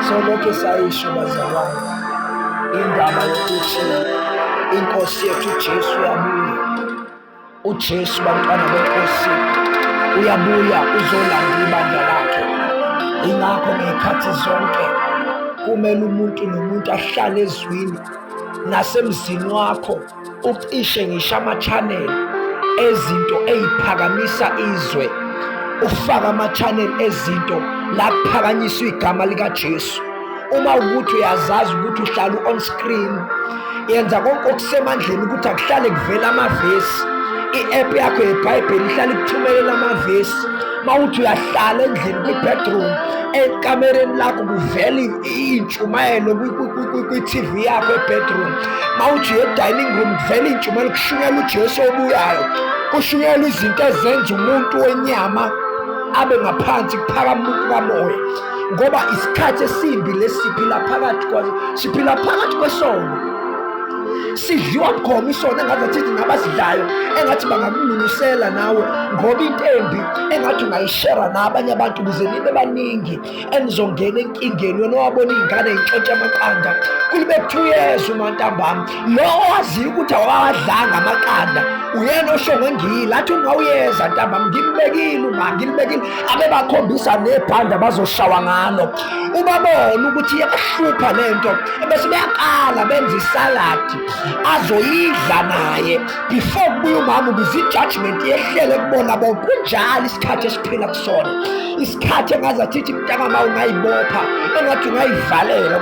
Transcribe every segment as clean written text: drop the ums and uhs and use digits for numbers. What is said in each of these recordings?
Solokhu sayisho bazalwane, indaba yokuthi inkosi yethu uJesu uyabuya. uJesu bantwana benkosi uyabuya uzolanda ibandla lakhe. Ingakho ngezikhathi zonke kumele umuntu nomuntu ahlale ezwini nasemzini wakho ucishe ngisho ama-channel ezinto eziphakamisa izwe, ufaka ama-channel ezinto la kuphakanyiswa igama likaJesu. Uma ukuthi uyazazi ukuthi uhlala on screen, yenza konke okusemandleni ukuthi akuhlale kuvela amavesi. I-app yakho yeBhayibheli ihlale ikuthumelela amavesi. Mawuthi uyahlala endlini kwi-bedroom, ekamereni lakho kuvela iy'ntshumayelo kwi-TV yakho ebedroom. Mawuthi uye-dining room kuvela iy'ntshumayelo, kushunyelwa uJesu obuyayo, kushunyelwa izinto ezenza umuntu wenyama abe ngaphansi kuphakama umuntu kamoya. Ngoba isikhathi esimbi lesiphila phakathi kwaso, siphila phakathi kwesono. Sidliwa bukhoma isono engathi thina nabasidlayo engathi bangakulungisela nawe, ngoba into embi engathi ungayishera nabanye abantu ukuze nibe baningi enizongena enkingeni. Wena owabona iy'ngane y'ntshontsha amaqanda kube 2 years umantambama, lo owaziyo ukuthi awawadlanga amaqanda uyena oshonge ngile athi ungawuyeza ntambama, ngilibekile uma ngilibekile abe bakhombisa nebhanda bazoshawa ngalo. Ubabona ukuthi iyahlupha lento ebese beyaqala benza isaladi azoyidla naye before kubuye umama ukuze i-judgment yehlele kubona bonke. Kunjalo isikhathi esiphila kusona, isikhathi engazathi mntakama ungayibopha engathi ungayivalela.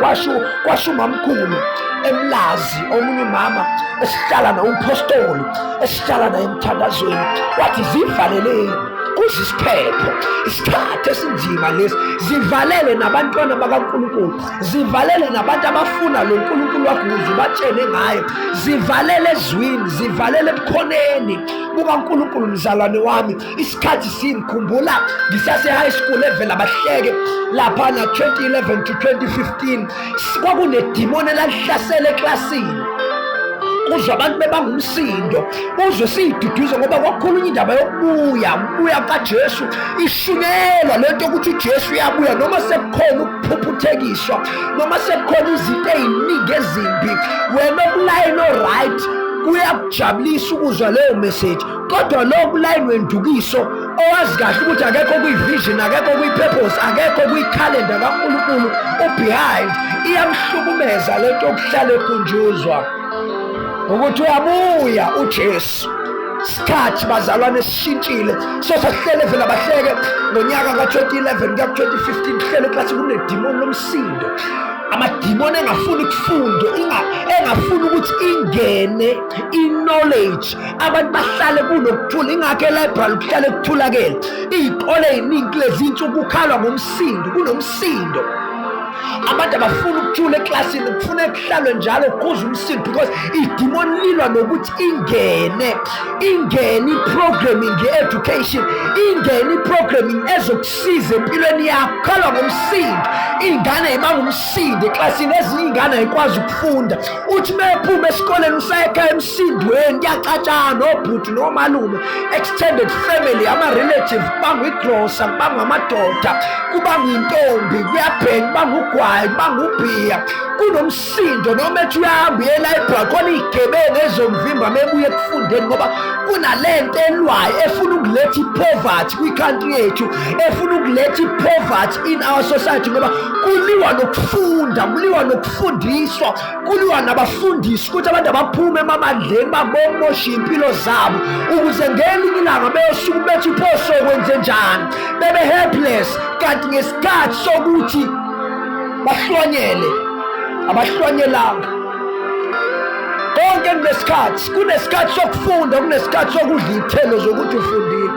Kwasho umamkhulu emlazi omunye umama esihlala naye umpostoli, esihlala naye emthandazweni, wathi zivaleleni kuze isiphepho. Isikhathi esinzima lesi, zivalele nabantwana bakaNkulunkulu, zivalele nabantu abafuna lo nkulunkulu wakho ukuze ubatshele ngayo, zivalele ezwini, zivalele ebukhoneni bukaNkulunkulu. Mzalwane wami, isikhathi simkhumbula ngisase-high school evela bahleke laphana 2011 to 2015 kwakunedimoni elahlasela eklasini. Uzwe abantu bebangumsindo, uzwe siyiduduza ngoba kwakhulunywa indaba yokubuya kaJesu. Ishunyelwa lento yokuthi uJesu uyabuya, noma sekukhona ukuphuphuthekiswa, noma sekukhona izinto ey'ningi ezimbi. Wena okulayini oright kuyakujabulisa ukuzwa leyo message, kodwa lo kulayini wendukiso owazi kahle ukuthi akekho kuyi-vision, akekho kuyi-purpose, akekho kuyikhalenda kaNkulunkulu ubehind, iyamhlukumeza lento yokuhlala ekhunjuzwa ukuthi uyabuya uJesu. Isikhathi bazalwane sishintshile, sasihlele vela bahleke ngonyaka ka-2011 kuya ku-2015 kuhlele klasi kunedimoni lomsindo. Amadimoni engafuni ukufunda, engafuni ukuthi ingene i-knowledge, abantu bahlale kunokuthula. Ingakho e-library kuhlale kuthulakele. Iy'kole ey'ningi lezi insuku kukhalwa ngomsindo, kunomsindo. Abantu abafuna ukuthula eklasini, kufuna kuhlalwe njalo kuze umsindo, because idimoni lilwa nokuthi ingene i-programming ye-education, ingene i-programming ezokusiza empilweni yakho. Khalwa ngomsindo, iy'ngane y'banga umsindo eklasini, ezinye iy'ngane ayikwazi ukufunda. Uthi mephuma esikoleni usayekhaya emsindweni, kuyacatshana obhuti nomalume, extended family, ama-relative, kubanga igrosa, kubanga amadoda, kubanga intombi, kuyabheka, kubanga ugwayi, kubanga ubhiya. Kunomsindo noma ethi uyahamba uye-library khona iy'gebengu ezomvimba mebuye ekufundeni, ngoba kunalento elwayo efuna ukuletha i-poverty kwi-country yethu, efuna ukuletha i-poverty in our society, ngoba kuliwa nokufunda, kuliwa nokufundiswa, kuliwa nabafundisi ukuthi abantu abaphume emamandleni babomoshe iy'mpilo zabo ukuze ngelinye ilanga beyosuke bethi pho sokwenze njani, bebe helpless. Kanti ngesikhathi sokuthi bahlonyele abahlonyelanga konke kunesikhathi sokufunda, kunesikhathi sokudla iy'thelo zokuthi ufundile,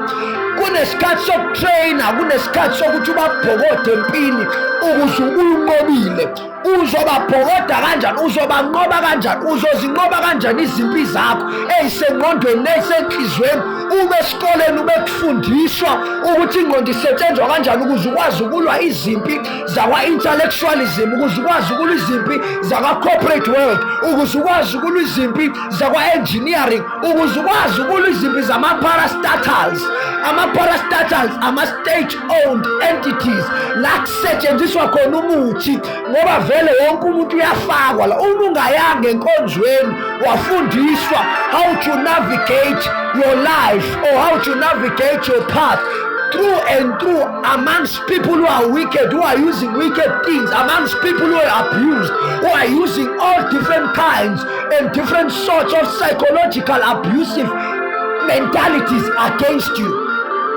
kunesikhathi sokutrayina, kunesikhathi sokuthi ubabhokode empini ukuze uyunqobile. Uzobabhokoda kanjani? Uzobanqoba kanjani? Uzozinqoba kanjani izimpi zakho ey'sengqondweni neyisenhlizweni? Ube esikoleni ube kufundiswa ukuthi ingqondo isetshenzwa kanjani ukuze ukwazi ukulwa izimpi zakwa-intellectualism, ukuze ukwazi ukulwa izimpi zakwa-corporate world, ukuze ukwazi ukulwa izimpi zakwa-engineering, ukuze ukwazi ukulwa izimpi zama-parastatals. Ama-parastatals ama-state-owned entities la kusetshenziswa khona umuthi, ngoba vele wonke umuntu uyafakwa la. Uma ungayanga enkonzweni wafundiswa how to navigate your life or how to navigate your path through and through amongst people who are wicked, who are using wicked things, amongst people who are abused, who are using all different kinds and different sorts of psychological abusive mentalities against you.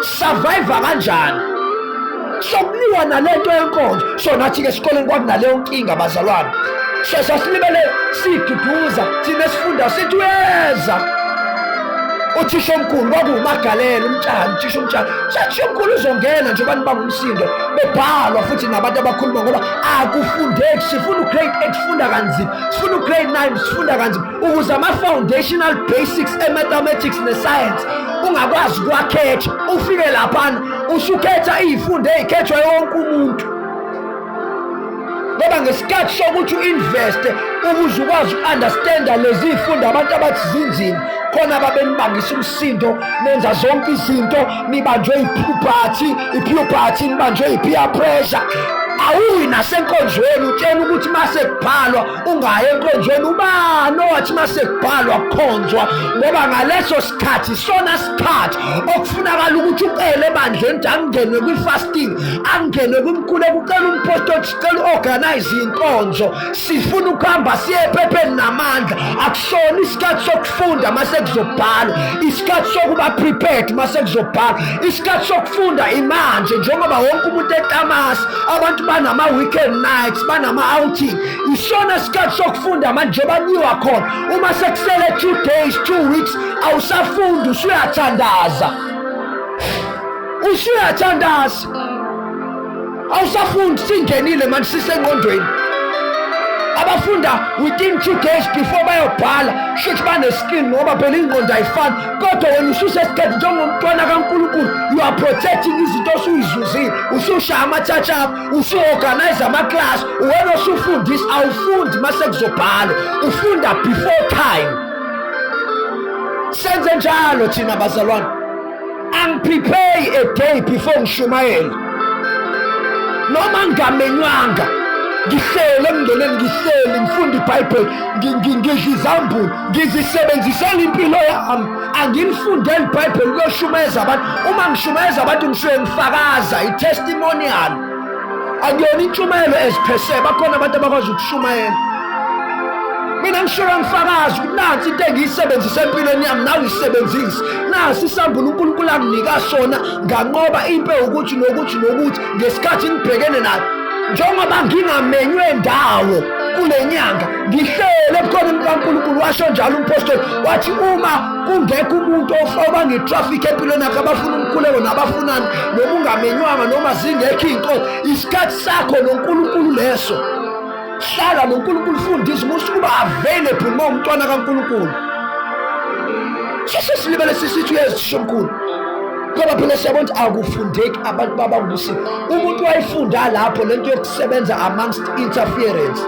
Survive kanjani? Sokuliwa nalento yenkonzo. So nathi-ke esikoleni kwakunaleyo nkinga bazalwane. So sasilibele siduduza thina sifunda sithi uyeza uthisha omkhulu kwakuwuMagalela umtshana, uthisha umtshana. Uthisha omkhulu uzongena nje abantu bangumsindo bebhalwa futhi nabantu abakhuluma ngoba akufundeki. Sifuna ugrade 8 sifunda kanzima, sifuna ugrade 9 sifunda kanzima ukuze ama-foundational basics e-mathematics ne-science ungakwazi ukwakhetha. Ufike laphana usukhetha iy'fundo ey'khethwa yonke umuntu, ngoba ngesikhathi sokuthi u-investe ukuze ukwazi uku-understanda lezi y'fundo abantu abathi zinzima, khona babenibangisa umsindo, nenza zonke izinto, nibanjwe i-puberty, nibanjwe i-peer pressure. Awuyi nasenkonzweni utshela ukuthi mase kubhalwa ungayi enkonzweni. Ubani owathi mase kubhalwa kukhonzwa? Ngoba ngaleso sikhathi sona sikhathi okufunakala ukuthi ucele ebandleni ukuthi angenwe kwi-fasting, angenwe kwimkhuleko, ucela umpostoli, sicela u-organize inkonzo. Sifuna ukuhamba siye ephepheni namandla. Akusona isikhathi sokufunda mase kuzobhalwa, isikhathi sokuba prepared mase kuzobhalwa, isikhathi sokufunda imanje. Njengoba wonke umuntu etamasi, abantu banama-weekend nights, banama-outing. Isona sikhathi sokufunda manje baniwa khona. Uma sekusele 2 days 2 weeks awusafundi, usuyathandaza, awusafundi. Singenile manje sisengqondweni. Abafunda within 2 days before bayobhala shuthi bane-skill ngoba phela ingqondo ayifani. Kodwa wena ususesikhathi njengomntwana kaNkulunkulu, you are protecting izinto osuyizuzile, usushaya ama-touch up, usu-organize ama-class. Wena osufundisa awufundi mase kuzobhala, ufunda before time. Senze njalo thina bazalwane. Angiprepare a day before ngishumayele, noma ngamenywanga ngihlele emndenini, ngihlele ngifunda iBhayibheli, ngidla izambulo, ngizisebenzisela impilo yami. Angilifundeli iBhayibheli ukuyoshumayeza abantu. Uma ngishumayeza abantu ngisuke ngifakaza i-testimonial, akuyona intshumayelo eziphese. Bakhona abantu abakwazi ukushumayela. Mina ngisuke ngifakaza ukuthi nansi into engiyisebenzisa empilweni yami, nawe uyisebenzise. Nasi isambulo uNkulunkulu anginika sona, nganqoba impilo ukuthi nokuthi ngesikhathi ngibhekene nayo. Njengoba ngingamenywe ndawo kule nyanga, ngihlele ebukhoneni kaNkulunkulu. Washo njalo umpostoli wathi uma kungekho umuntu ofaka ngetraffic empilweni yakhe, abafuna umkhuleko nabafunani, noma ungamenywanga noma zingekho iy'nkosi, isikhathi sakho noNkulunkulu leso. Hlala noNkulunkulu, fundisa usukuba available uma umntwana kaNkulunkulu. Sesilibele sisithi uyezithisha omkhulu, ngoba phela siyabona ukuthi akufundeki abantu babangusini. Umuntu wayifunda lapho lento yokusebenza amongst interference,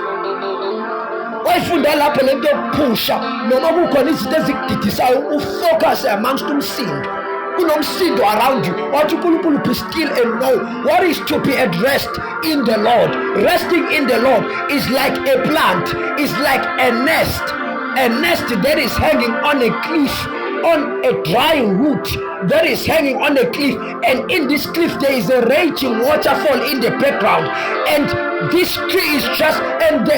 wayifunda lapho lento yokuphusha, noma kukhona izinto ezikudidisayo ufocus amongst umsindo. Kunomsindo around you. Wathi uNkulunkulu, be still and know what is to be at rest in the Lord. Resting in the Lord is like a plant, is like a nest that is hanging on a cliff, on a dry root that is hanging on a cliff, and in this cliff there is a raging waterfall in the background, and this tree is just, and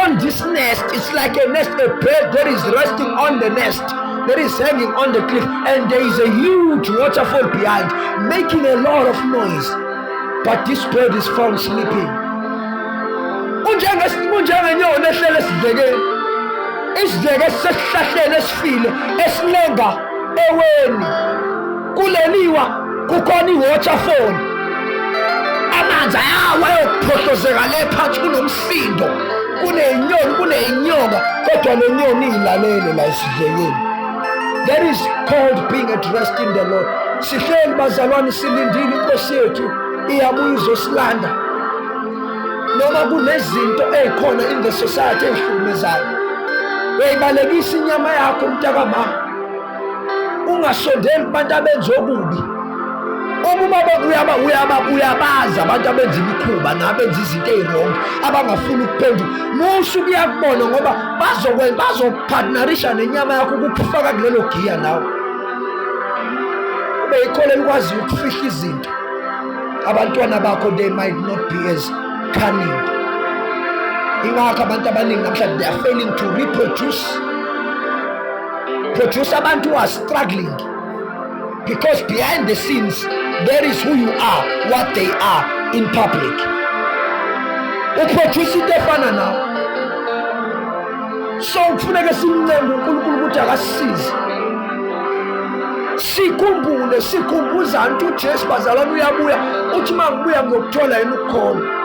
on this nest, it's like a nest, a bird that is resting on the nest that is hanging on the cliff, and there is a huge waterfall behind making a lot of noise, but this bird is found sleeping. Unjengenyoni ehlele esidlekeni, isidleke sesihlahleni esifile esilenga eweni, kuleliwa kukhona i-waterfall, amanzi ayawayophohlozeka le phansi, kunomsindo, kuney'nyoka, kodwa le nyoni iyilalele la esidlekeni. That is called being at rest in the Lord. Sihleli bazalwane, silindile inkosi yethu iyabuya izosilanda, noma kunezinto ey'khona in the society ey'hlukumezayo. Uyayibalekisa inyama yakho mntakama, ungasondeli kubantu abenza okubi, ngoba uyabazi abantu abenza imikhuba nabenza izinto ey'wrong abangafuni ukuphendula. Musuke uyakubona ngoba bazopartnerisha nenyama yakho ukukufaka kulelo giya nawe. Ube yikhole likwaziyo ukufihla izinto. Abantwana bakho they might not be as cunning. Ingakho abantu abaningi namhlanje they are failing to reproduce abantu who are struggling, because behind the scenes there is who you are, what they are in public. Uproduce into efana nawe. So kufuneka simncenge uNkulunkulu ukuthi akasisize. Sikhumbuzane ukuthi uJesu bazalwane uyabuya, uthi mangibuya ngizokuthola yena ukukhona.